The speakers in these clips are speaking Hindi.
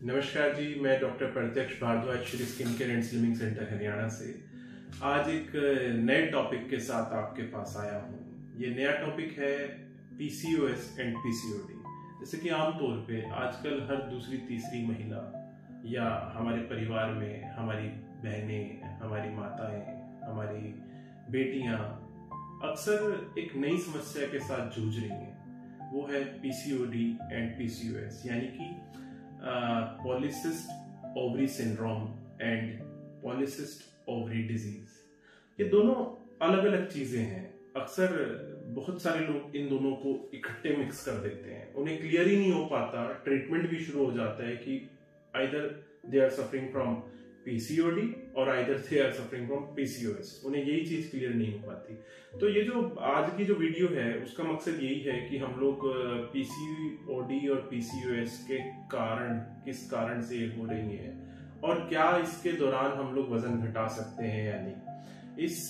नमस्कार जी, मैं doctor Pratyaksh Bhardwaj Shri skin care and slimming centre Haryana से आज एक नए टॉपिक के साथ आपके पास आया हूँ। ये नया टॉपिक है पीसीओएस एंड पीसीओडी। जैसे कि आमतौर पे आजकल हर दूसरी तीसरी महिला या हमारे परिवार में हमारी बहनें, हमारी माताएं, हमारी बेटियां अक्सर एक नई समस्या के साथ जूझ रही हैं। वो है पीसीओडी एंड पीसीओएस, यानी कि polycystic ovary syndrome and polycystic ovary disease. ये दोनों अलग अलग चीजें हैं। अक्सर बहुत सारे लोग इन दोनों को इकट्ठे मिक्स कर देते हैं, उन्हें क्लियर ही नहीं हो पाता। ट्रीटमेंट भी शुरू हो जाता है कि either they are suffering from PCOD और either they are suffering from PCOS. उन्हें यही चीज क्लियर नहीं हो पाती। तो ये जो आज की जो वीडियो है उसका मकसद यही है कि हम लोग पीसीओडी और पीसीओएस के कारण, किस कारण से ये हो रही है और क्या इसके दौरान हम लोग वजन घटा सकते हैं या नहीं, इस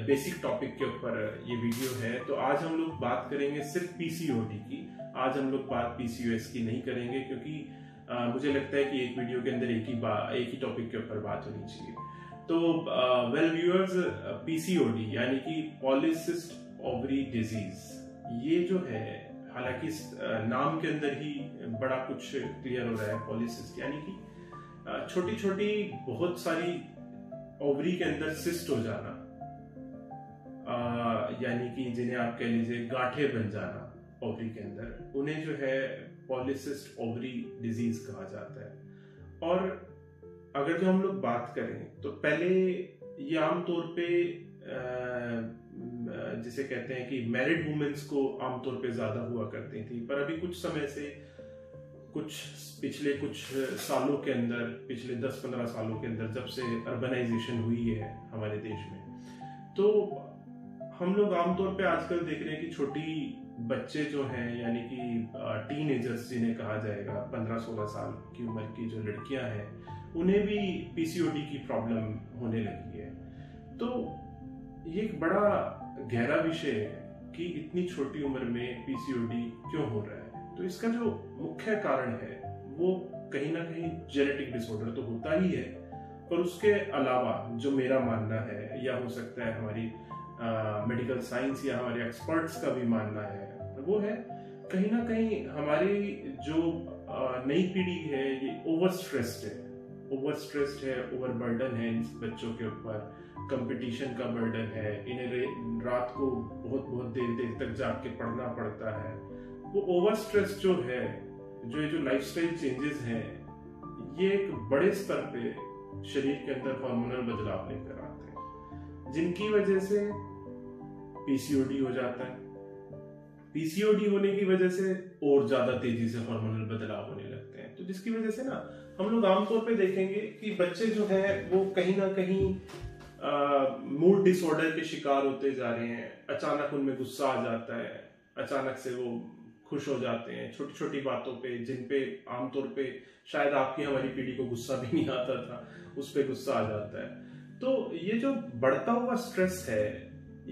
बेसिक टॉपिक के ऊपर ये वीडियो है। तो आज हम लोग बात करेंगे सिर्फ पीसीओडी की। आज हम लोग बात पीसीओएस की नहीं करेंगे, क्योंकि मुझे लगता है कि एक वीडियो के अंदर एक ही टॉपिक के ऊपर बात होनी चाहिए। तो वेल व्यूअर्स, पीसीओडी यानी कि पॉलीसिस्ट ओवरी डिजीज, ये जो है, हालांकि नाम के अंदर ही बड़ा कुछ क्लियर हो रहा है। पॉलीसिस्ट यानी कि छोटी छोटी बहुत सारी ओवरी के अंदर सिस्ट हो जाना, यानी कि जिन्हें आप कह लीजिए गांठें बन जाना ओवरी के अंदर, उन्हें जो है पॉलीसिस्ट ओवरी डिजीज कहा जाता है। और अगर जो हम लोग बात करें तो पहले ये आमतौर पे जिसे कहते हैं कि मैरिड वुमेन्स को आमतौर पे ज्यादा हुआ करती थी, पर अभी कुछ समय से पिछले कुछ सालों के अंदर, पिछले 10-15 सालों के अंदर, जब से अर्बनाइजेशन हुई है हमारे देश में, तो हम लोग आमतौर पे आजकल देख रहे हैं कि छोटी बच्चे जो हैं, यानी कि टीनेजर्स जिन्हें कहा जाएगा, 15-16 साल की उम्र की जो लड़कियां हैं, उन्हें भी पीसीओडी की प्रॉब्लम होने लगी है। तो ये एक बड़ा गहरा विषय है कि इतनी छोटी उम्र में पीसीओडी क्यों हो रहा है। तो इसका जो मुख्य कारण है वो कहीं ना कहीं जेनेटिक डिसऑर्डर तो होता ही है, पर उसके अलावा जो मेरा मानना है, या हो सकता है हमारी मेडिकल साइंस या हमारे एक्सपर्ट्स का भी मानना है, वो है कहीं ना कहीं हमारी जो नई पीढ़ी है ये ओवर स्ट्रेस्ड है, ओवर बर्डन है इन बच्चों के ऊपर। कंपटीशन का बर्डन है, इन्हें रात को बहुत देर तक जाग के पढ़ना पड़ता है। वो ओवर स्ट्रेस जो है, जो लाइफस्टाइल चेंजेस हैं, ये एक बड़े स्तर पे शरीर के अंदर हार्मोनल बदलाव लेकर आते हैं, जिनकी वजह से पीसीओडी हो जाता है। पीसीओडी होने की वजह से और ज्यादा तेजी से हार्मोनल बदलाव होने लगते हैं। तो जिसकी वजह से ना हम लोग आमतौर पे देखेंगे कि बच्चे जो हैं वो कहीं ना कहीं मूड डिसऑर्डर के शिकार होते जा रहे हैं। अचानक उनमें गुस्सा आ जाता है, अचानक से वो खुश हो जाते हैं छोटी छोटी बातों पे, जिन पे आमतौर पे शायद आपकी हमारी पीढ़ी को गुस्सा भी नहीं आता था, उस पे गुस्सा आ जाता है। तो ये जो बढ़ता हुआ स्ट्रेस है,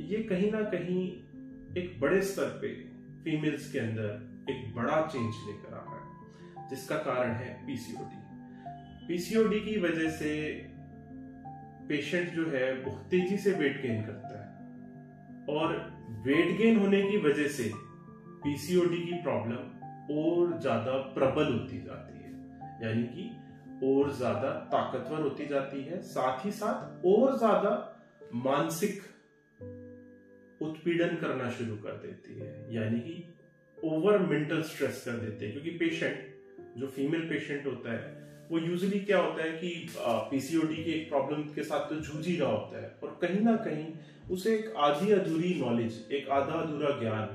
ये कहीं ना कहीं एक बड़े स्तर पे फीमेल्स के अंदर एक बड़ा चेंज लेकर आ रहा है, जिसका कारण है पीसीओडी। पीसीओडी की वजह से पेशेंट जो है बहुत तेजी से वेट गेन करता है, और वेट गेन होने की वजह से पीसीओडी की प्रॉब्लम और ज्यादा प्रबल होती जाती है, यानी कि और ज्यादा ताकतवर होती जाती है, साथ ही साथ और ज्यादा मानसिक उत्पीड़न करना शुरू कर देती है, यानी कि ओवर मेंटल स्ट्रेस कर देते हैं। क्योंकि पेशेंट, जो फीमेल पेशेंट होता है, वो यूजुअली क्या होता है कि पीसीओडी की एक प्रॉब्लम के साथ तो जूझ ही रहा होता है, और कहीं ना कहीं उसे एक आधी अधूरी नॉलेज, एक आधा अधूरा ज्ञान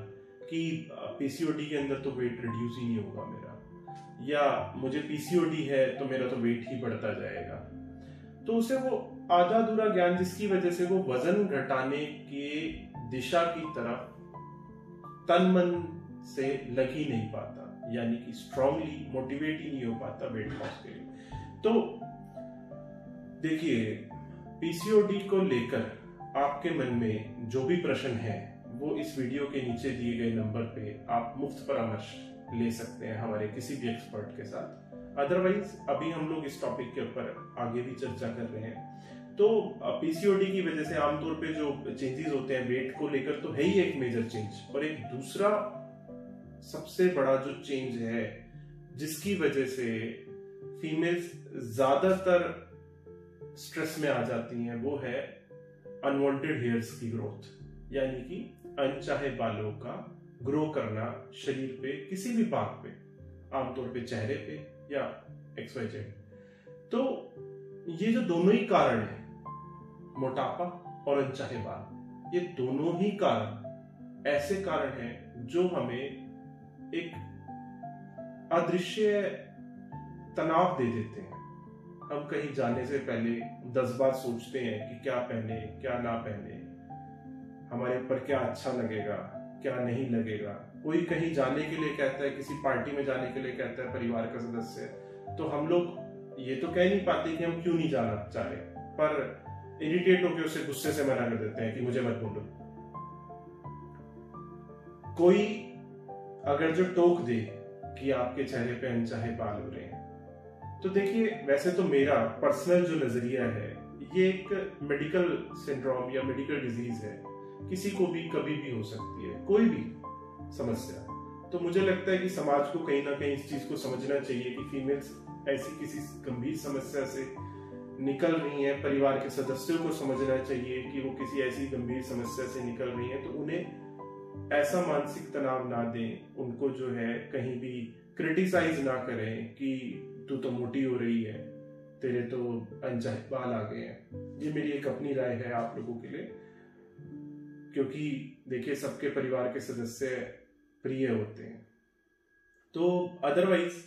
कि पीसीओडी के अंदर तो वेट रिड्यूस ही नहीं होगा मेरा, या मुझे पीसीओडी है तो मेरा तो वेट ही बढ़ता जाएगा। तो उसे वो आधा अधूरा ज्ञान, जिसकी वजह से वो वजन घटाने की दिशा की तरफ तन मन से लग ही नहीं पाता, यानी कि स्ट्रांगली मोटिवेट ही नहीं हो पाता वेट लॉस के लिए। तो देखिए, पीसीओडी को लेकर आपके मन में जो भी प्रश्न है, वो इस वीडियो के नीचे दिए गए नंबर पे आप मुफ्त परामर्श ले सकते हैं हमारे किसी भी एक्सपर्ट के साथ। अदरवाइज अभी हम लोग इस टॉपिक के ऊपर आगे भी चर्चा कर रहे हैं। तो पीसीओडी की वजह से आमतौर पे जो चेंजेस होते हैं वेट को लेकर तो है ही एक मेजर चेंज, और एक दूसरा सबसे बड़ा जो चेंज है जिसकी वजह से फीमेल्स ज्यादातर स्ट्रेस में आ जाती हैं वो है अनवांटेड हेयर्स की ग्रोथ, यानी कि अनचाहे बालों का ग्रो करना शरीर पे किसी भी भाग पे, आमतौर पे चेहरे पे या XYZ। तो ये जो दोनों ही कारण है, मोटापा और अनचाहे बाल, ये दोनों ही कारण ऐसे कारण हैं जो हमें एक अदृश्य तनाव दे देते हैं। हम कहीं जाने से पहले 10 बार सोचते हैं कि क्या पहने क्या ना पहने, हमारे ऊपर क्या अच्छा लगेगा क्या नहीं लगेगा। कोई कहीं जाने के लिए कहता है, किसी पार्टी में जाने के लिए कहता है परिवार का सदस्य, तो हम लोग ये तो कह नहीं पाते कि हम क्यों नहीं जाना चाह रहे, पर इरिटेट होकर उसे गुस्से से मना कर देते हैं कि मुझे मत बोलो। कोई अगर जो टोक दे कि आपके चेहरे पे अनचाहे बाल हो रहे हैं, तो देखिए वैसे तो मेरा पर्सनल जो नजरिया है, ये एक मेडिकल सिंड्रोम या मेडिकल डिजीज है, किसी को भी कभी भी हो सकती है कोई भी समस्या। तो मुझे लगता है कि समाज को कहीं ना कहीं इस चीज को समझना चाहिए कि फीमेल्स ऐसी किसी गंभीर समस्या से निकल रही हैं, परिवार के सदस्यों को समझना चाहिए कि वो किसी ऐसी गंभीर समस्या से निकल रही हैं, तो उन्हें ऐसा मानसिक तनाव ना दें, उनको जो है कहीं भी क्रिटिसाइज ना करें कि तू तो मोटी हो रही है, तेरे तो अनचाहे बाल आ गए हैं। ये मेरी एक अपनी राय है आप लोगों के लिए, क्योंकि देखिए सबके परिवार के सदस्य प्रिय होते हैं। तो अदरवाइज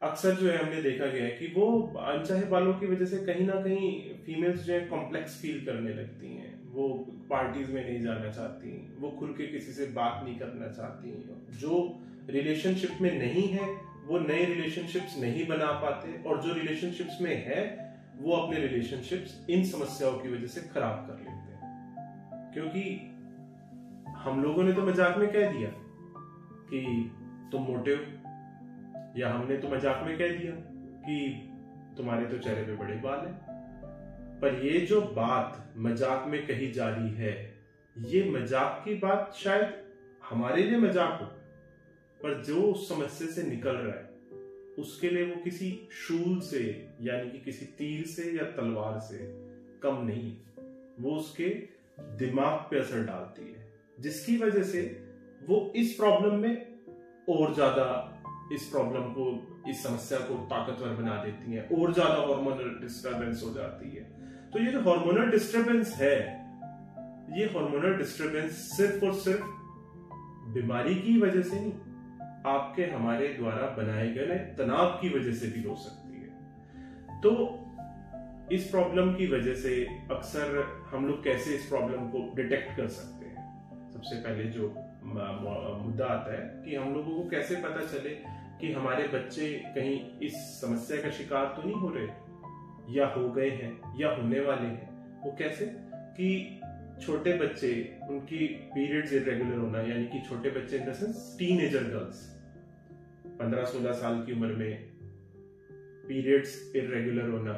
अक्सर जो है हमने देखा गया है कि वो अनचाहे बालों की वजह से कहीं ना कहीं फीमेल्स जो है कॉम्प्लेक्स फील करने लगती हैं, वो पार्टीज में नहीं जाना चाहती, वो खुल के किसी से बात नहीं करना चाहती, जो रिलेशनशिप में नहीं है वो नए रिलेशनशिप्स नहीं बना पाते, और जो रिलेशनशिप्स में है वो अपने रिलेशनशिप्स इन समस्याओं की वजह से खराब कर लेते हैं। क्योंकि हम लोगों ने तो मजाक में कह दिया कि तुम मोटे हो, या हमने तो मजाक में कह दिया कि तुम्हारे तो चेहरे पे बड़े बाल हैं, पर ये जो बात मजाक में कही जा रही है, ये मजाक की बात शायद हमारे लिए मजाक हो, पर जो उस समस्या से निकल रहा है उसके लिए वो किसी शूल से यानी कि किसी तीर से या तलवार से कम नहीं, वो उसके दिमाग पे असर डालती है, जिसकी वजह से वो इस प्रॉब्लम में और ज्यादा इस प्रॉब्लम को, इस समस्या को ताकतवर बना देती है, और ज्यादा हार्मोनल डिस्टरबेंस हो जाती है। तो ये जो हार्मोनल डिस्टरबेंस है, ये हार्मोनल डिस्टरबेंस सिर्फ और सिर्फ बीमारी की वजह से नहीं, आपके हमारे द्वारा बनाए गए तनाव की वजह से भी हो सकती है। तो इस प्रॉब्लम की वजह से अक्सर हम लोग कैसे इस प्रॉब्लम को डिटेक्ट कर सकते हैं, सबसे पहले जो मुद्दा आता है कि हम लोगों को कैसे पता चले कि हमारे बच्चे कहीं इस समस्या का शिकार तो नहीं हो रहे या हो गए हैं या होने वाले हैं। वो कैसे कि छोटे बच्चे, उनकी पीरियड्स इरेगुलर होना, यानी कि छोटे बच्चे in the sense teenager girls 15-16 साल की उम्र में पीरियड्स इरेगुलर होना,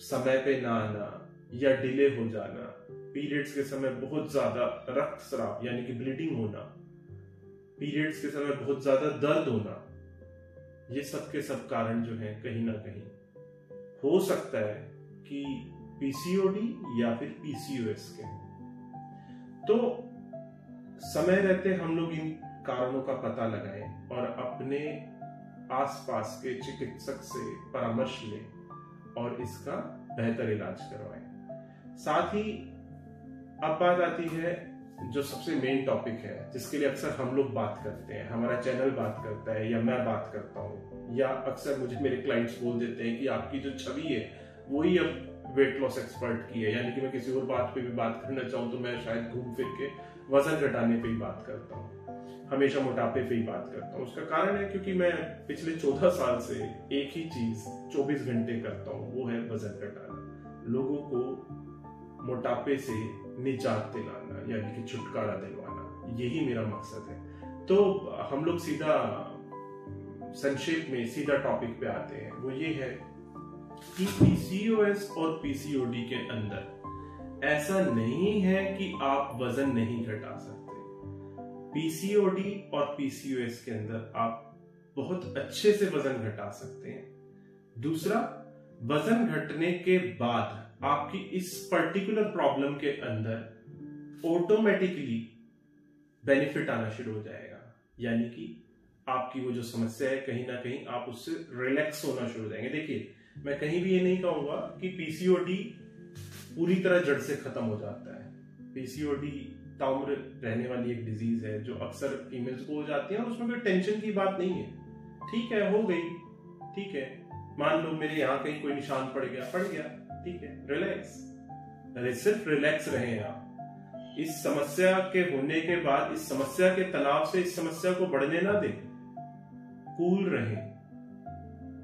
समय पे ना आना या डिले हो जाना, पीरियड्स के समय बहुत ज्यादा रक्तस्राव यानी कि ब्लीडिंग होना, पीरियड्स के समय बहुत ज्यादा दर्द होना, ये सब के सब कारण जो है कहीं ना कहीं हो सकता है कि पीसीओडी या फिर पीसीओएस के। तो समय रहते हम लोग इन कारणों का पता लगाएं और अपने आसपास के चिकित्सक से परामर्श लें और इसका बेहतर इलाज करवाएं। साथ ही अब बात आती है जो सबसे मेन टॉपिक है, जिसके लिए अक्सर हम लोग बात करते हैं, हमारा चैनल बात करता है या मैं बात करता हूँ, या अक्सर मुझे मेरे क्लाइंट्स बोल देते हैं कि आपकी जो छवि है वही अब वेट लॉस एक्सपर्ट की है, यानी कि मैं किसी और बात पे भी बात करना चाहूँ तो मैं शायद घूम फिर के वजन घटाने पे ही बात करता हूँ, हमेशा मोटापे पे ही बात करता हूँ। उसका कारण है क्योंकि मैं पिछले 14 साल से एक ही चीज 24 घंटे करता हूँ, वो है वजन घटाना, लोगों को मोटापे से निजात दिलाना यानी कि छुटकारा दिलवाना, यही मेरा मकसद है। तो हम लोग सीधा संक्षेप में सीधा टॉपिक पे आते हैं, वो ये है कि पीसीओएस और पीसीओडी के अंदर ऐसा नहीं है कि आप वजन नहीं घटा सकते। पीसीओडी और पीसीओएस के अंदर आप बहुत अच्छे से वजन घटा सकते हैं। दूसरा, वजन घटने के बाद आपकी इस पर्टिकुलर प्रॉब्लम के अंदर ऑटोमेटिकली बेनिफिट आना शुरू हो जाएगा, यानी कि आपकी वो जो समस्या है कहीं ना कहीं आप उससे रिलैक्स होना शुरू हो जाएंगे। देखिए, मैं कहीं भी ये नहीं कहूंगा कि पीसीओडी पूरी तरह जड़ से खत्म हो जाता है। पीसीओडी ताउम्र रहने वाली एक डिजीज है जो अक्सर फीमेल्स को हो जाती है और उसमें कोई टेंशन की बात नहीं है। ठीक है, हो गई, ठीक है, मान लो मेरे यहाँ कहीं कोई निशान पड़ गया, ठीक है, रिलैक्स, सिर्फ रिलैक्स रहें आप। इस समस्या के होने के बाद इस समस्या के तनाव से इस समस्या को बढ़ने ना दें। कूल रहें,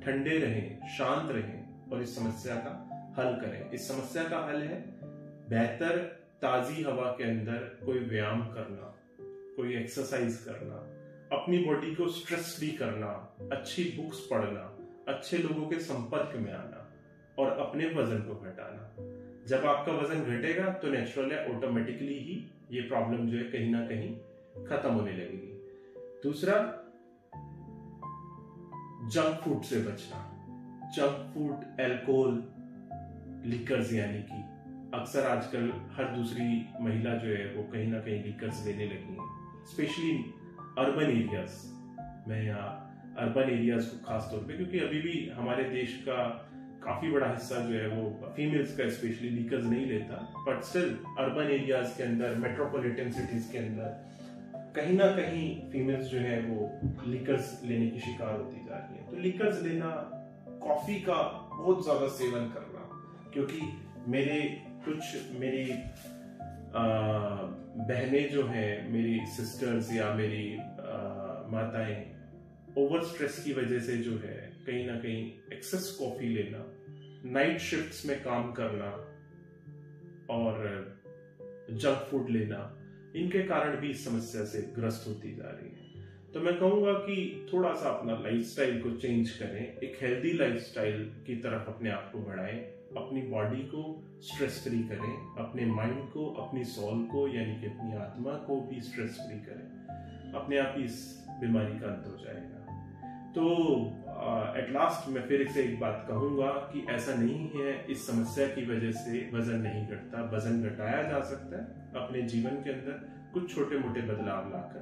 ठंडे रहें, शांत रहें और इस समस्या का हल करें। इस समस्या का हल है बेहतर ताजी हवा के अंदर कोई व्यायाम करना, कोई एक्सरसाइज करना, अपनी बॉडी को स्ट्रेस फ्री करना, अच्छी बुक्स पढ़ना, अच्छे लोगों के संपर्क में आना और अपने वजन को घटाना। जब आपका वजन घटेगा तो नेचुरल है, ऑटोमेटिकली ही ये प्रॉब्लम जो है कहीं ना कहीं खत्म होने लगेगी। दूसरा, जंक फूड से बचना। जंक फूड, अल्कोहल, लिकर्स, यानी कि अक्सर आजकल हर दूसरी महिला जो है वो कहीं ना कहीं लिकर्स लेने लगी है, स्पेशली अर्बन एरियाज। मैं यहाँ अर्बन एरियाज को खास तौर पे, क्योंकि अभी भी हमारे देश का काफी बड़ा हिस्सा जो है वो फीमेल्स का स्पेशली लिकर्स नहीं लेता, बट स्टिल अर्बन एरियाज के अंदर, मेट्रोपॉलिटन सिटीज के अंदर कहीं ना कहीं फीमेल्स जो है वो लिकर्स लेने की शिकार होती जा रही है। तो लिकर्स लेना, कॉफी का बहुत ज्यादा सेवन करना, क्योंकि मेरी बहनें जो हैं, मेरी सिस्टर्स या मेरी माताएं, ओवर स्ट्रेस की वजह से जो है कहीं ना कहीं एक्सेस कॉफी लेना, नाइट शिफ्ट्स में काम करना और जंक फूड लेना, इनके कारण भी इस समस्या से ग्रस्त होती जा रही है। तो मैं कहूंगा कि थोड़ा सा अपना लाइफस्टाइल को चेंज करें, एक हेल्दी लाइफस्टाइल की तरफ अपने आप को बढ़ाएं, अपनी बॉडी को स्ट्रेस फ्री करें, अपने माइंड को, अपनी सोल को यानी कि अपनी आत्मा को भी स्ट्रेस फ्री करें। अपने आप ही इस बीमारी का अंत हो जाएगा। तो एट लास्ट मैं फिर से एक बात कहूंगा कि ऐसा नहीं है इस समस्या की वजह से वजन नहीं घटता। वजन घटाया जा सकता है अपने जीवन के अंदर कुछ छोटे मोटे बदलाव लाकर,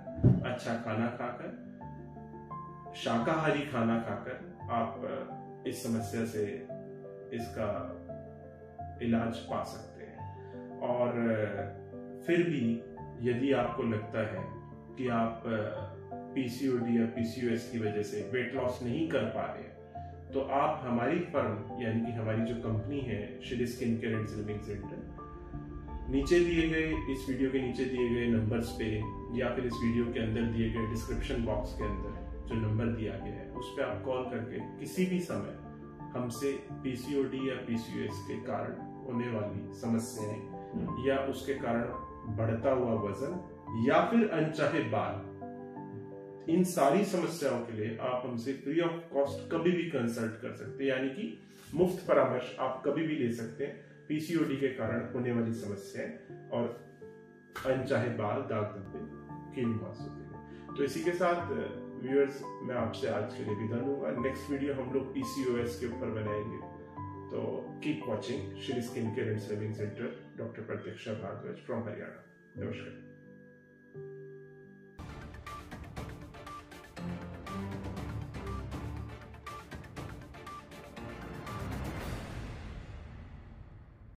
अच्छा खाना खाकर, शाकाहारी खाना खाकर आप इस समस्या से इसका इलाज पा सकते हैं। और फिर भी यदि आपको लगता है कि आप पीसीओडी या पीसीओएस की वजह से वेट लॉस नहीं कर पा रहे हैं, तो आप हमारी फर्म यानी कि हमारी जो कंपनी है Shri skin care and slimming centre, नीचे दिए गए, इस वीडियो के नीचे दिए गए नंबर्स पे या फिर इस वीडियो के अंदर दिए गए डिस्क्रिप्शन बॉक्स के अंदर जो नंबर दिया गया है उस पर आप कॉल करके किसी भी समय हमसे पीसीओडी या पीसीओएस के कारण होने वाली समस्याएं या उसके कारण बढ़ता हुआ वजन या फिर अनचाहे बाल, इन सारी समस्याओं के लिए आप हमसे फ्री ऑफ कॉस्ट कभी भी कंसल्ट कर सकते हैं, यानी कि मुफ्त परामर्श आप कभी भी ले सकते हैं पीसीओडी के कारण होने वाली समस्याएं और अनचाहे बाल, दाग धब्बे, कील मुहासों के लिए। तो इसी के साथ व्यूअर्स, मैं आपसे आज के लिए विदा लूंगा। नेक्स्ट वीडियो हम लोग पीसीओएस के ऊपर बनाएंगे, तो keep watching Shri skin care and slimming centre, doctor Pratiksha Bhardwaj from Haryana. नमस्कार।